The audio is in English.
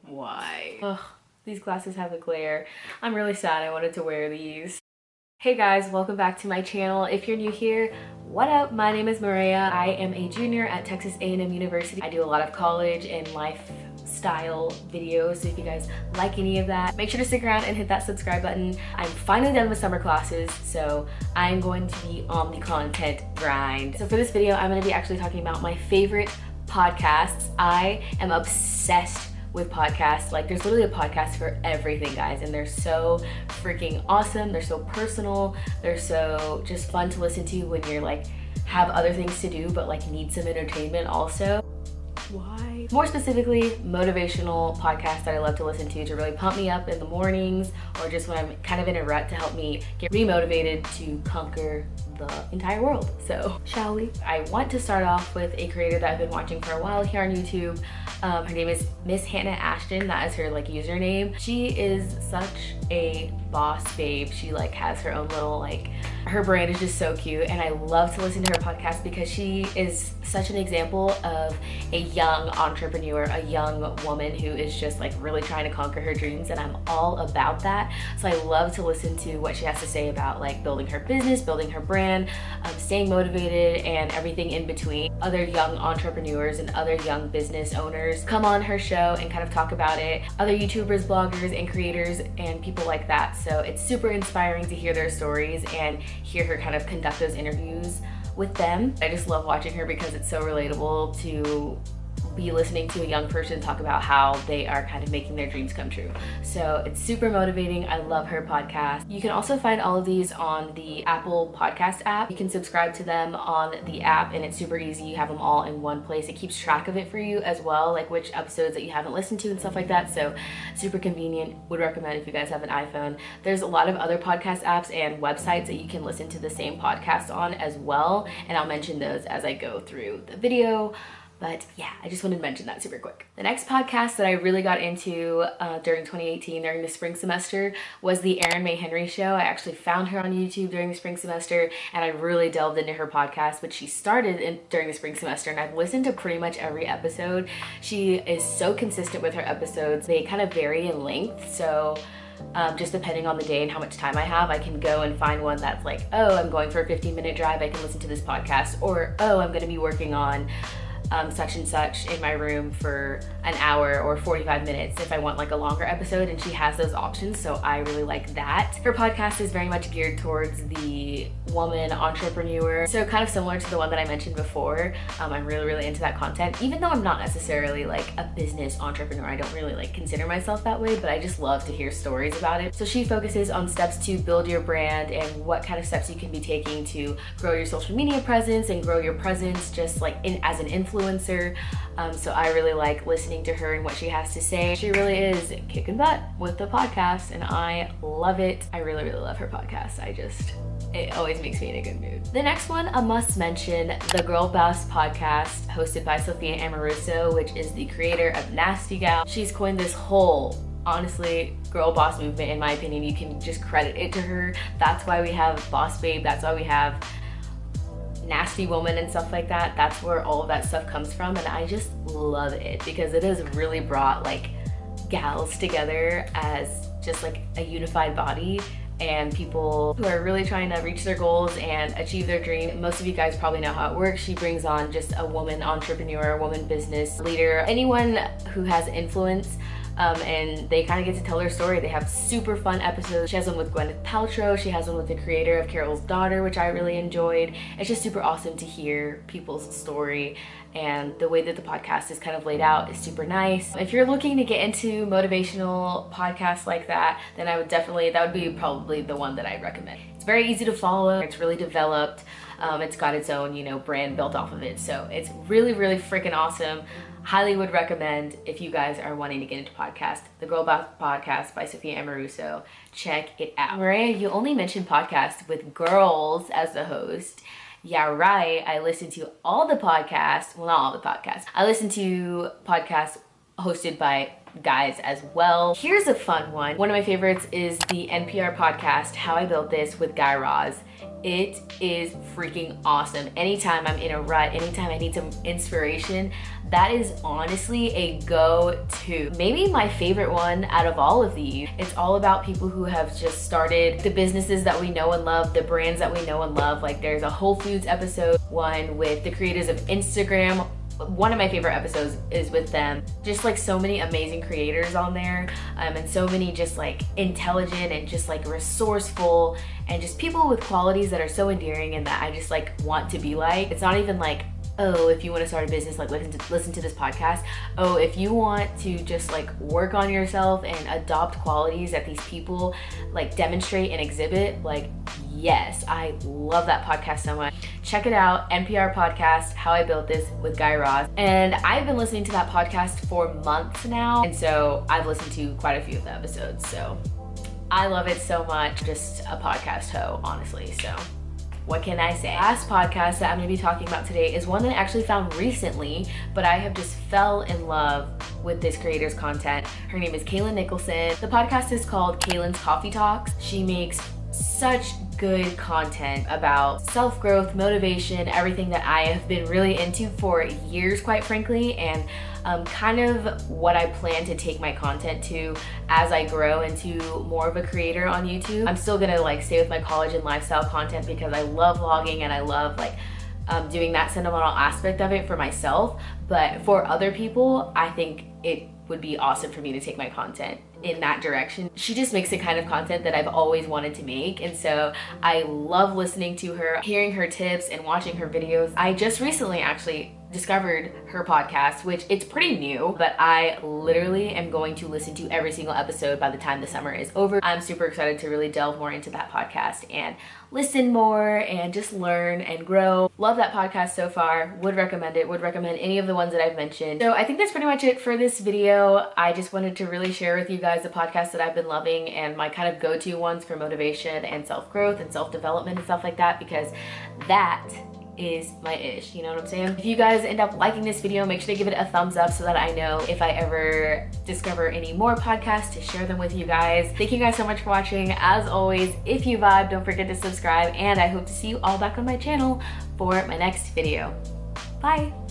Why? Ugh, these glasses have a glare. I'm really sad I wanted to wear these. Hey guys, welcome back to my channel. If you're new here, what up? My name is Maria. I am a junior at Texas A&M University. I do a lot of college and lifestyle videos, so if you guys like any of that, make sure to stick around and hit that subscribe button. I'm finally done with summer classes, so I'm going to be on the content grind. So for this video, I'm going to be actually talking about my favorite podcasts. I am obsessed with podcasts. Like, there's literally a podcast for everything, guys, and they're so freaking awesome. They're so personal. They're so just fun to listen to when you're like have other things to do but like need some entertainment also. Why? More specifically, motivational podcasts that I love to listen to really pump me up in the mornings, or just when I'm kind of in a rut, to help me get remotivated to conquer the entire world. So, shall we? I want to start off with a creator that I've been watching for a while here on YouTube. Her name is Miss Hannah Ashton. That is her like username. She is such a boss babe. She like has her own little like, her brand is just so cute, and I love to listen to her podcast because she is such an example of a young entrepreneur, a young woman who is just like really trying to conquer her dreams, and I'm all about that. So I love to listen to what she has to say about like building her business, building her brand, staying motivated, and everything in between. Other young entrepreneurs and other young business owners come on her show and kind of talk about it. Other YouTubers, bloggers, and creators, and people like that. So it's super inspiring to hear their stories and hear her kind of conduct those interviews with them. I just love watching her because it's so relatable to be listening to a young person talk about how they are kind of making their dreams come true. So it's super motivating. I love her podcast. You can also find all of these on the Apple Podcast app. You can subscribe to them on the app, and it's super easy. You have them all in one place. It keeps track of it for you as well, like which episodes that you haven't listened to and stuff like that. So super convenient. Would recommend if you guys have an iPhone. There's a lot of other podcast apps and websites that you can listen to the same podcast on as well, and I'll mention those as I go through the video. But yeah, I just wanted to mention that super quick. The next podcast that I really got into during 2018, during the spring semester, was the ERIN May Henry show. I actually found her on YouTube during the spring semester, and I really delved into her podcast, but she started during the spring semester, and I've listened to pretty much every episode. She is so consistent with her episodes. They kind of vary in length, so just depending on the day and how much time I have, I can go and find one that's like, oh, I'm going for a 15-minute drive, I can listen to this podcast, or oh, I'm gonna be working on such and such in my room for an hour or 45 minutes if I want like a longer episode, and she has those options, so I really like that. Her podcast is very much geared towards the woman entrepreneur, so kind of similar to the one that I mentioned before. I'm really into that content, even though I'm not necessarily like a business entrepreneur. I don't really like consider myself that way, but I just love to hear stories about it. So she focuses on steps to build your brand and what kind of steps you can be taking to grow your social media presence and grow your presence just like as an influencer. So I really like listening to her and what she has to say. She really is kicking butt with the podcast, and I love it. I really love her podcast. It always makes me in a good mood. The next one, a must mention, the GIRLBOSS podcast, hosted by Sophia Amoruso, which is the creator of Nasty Gal. She's coined this whole, honestly, girl boss movement. In my opinion, you can just credit it to her. That's why we have Boss Babe. That's why we have Nasty Woman and stuff like that. That's where all of that stuff comes from, and I just love it because it has really brought like gals together as just like a unified body, and people who are really trying to reach their goals and achieve their dream. Most of you guys probably know how it works. She brings on just a woman entrepreneur, a woman business leader, anyone who has influence, and they kind of get to tell their story. They have super fun episodes. She has one with Gwyneth Paltrow. She has one with the creator of Carol's Daughter, which I really enjoyed. It's just super awesome to hear people's story, and the way that the podcast is kind of laid out is super nice. If you're looking to get into motivational podcasts like that, then I would definitely, that would be probably the one that I'd recommend. It's very easy to follow. It's really developed. It's got its own, brand built off of it. So it's really freaking awesome. Highly would recommend if you guys are wanting to get into podcast, the GIRLBOSS podcast by Sophia Amoruso. Check it out. Maria, you only mentioned podcasts with girls as the host. Yeah, right. I listen to all the podcasts. Well, not all the podcasts. I listen to podcasts hosted by guys as well. Here's a fun one. One of my favorites is the NPR podcast, How I Built This with Guy Raz. It is freaking awesome. Anytime I'm in a rut, anytime I need some inspiration, that is honestly a go-to. Maybe my favorite one out of all of these. It's all about people who have just started the businesses that we know and love, the brands that we know and love. Like there's a Whole Foods episode, one with the creators of Instagram. One of my favorite episodes is with them. Just like so many amazing creators on there, and so many just like intelligent and just like resourceful and just people with qualities that are so endearing and that I just like want to be like. It's not even like, oh, if you want to start a business, like listen to this podcast. Oh, if you want to just like work on yourself and adopt qualities that these people like demonstrate and exhibit, like yes, I love that podcast so much. Check it out, NPR podcast, How I Built This with Guy Raz. And I've been listening to that podcast for months now, and so I've listened to quite a few of the episodes, so I love it so much. Just a podcast hoe, honestly, so what can I say? Last podcast that I'm gonna be talking about today is one that I actually found recently, but I have just fell in love with this creator's content. Her name is KALYN Nicholson. The podcast is called KALYN'S Coffee Talks. She makes such good content about self-growth, motivation, everything that I have been really into for years, quite frankly, and kind of what I plan to take my content to as I grow into more of a creator on YouTube. I'm still gonna like stay with my college and lifestyle content because I love vlogging and I love like doing that sentimental aspect of it for myself, but for other people, I think it would be awesome for me to take my content in that direction. She just makes the kind of content that I've always wanted to make, and so I love listening to her, hearing her tips and watching her videos. I just recently actually discovered her podcast, which it's pretty new, but I literally am going to listen to every single episode by the time the summer is over. I'm super excited to really delve more into that podcast and listen more and just learn and grow. Love that podcast so far. Would recommend it. Would recommend any of the ones that I've mentioned. So I think that's pretty much it for this video. I just wanted to really share with you guys the podcasts that I've been loving and my kind of go-to ones for motivation and self-growth and self-development and stuff like that, because that is my ish, you know what I'm saying? If you guys end up liking this video, make sure to give it a thumbs up so that I know if I ever discover any more podcasts to share them with you guys. Thank you guys so much for watching. As always, if you vibe, don't forget to subscribe, and I hope to see you all back on my channel for my next video. Bye!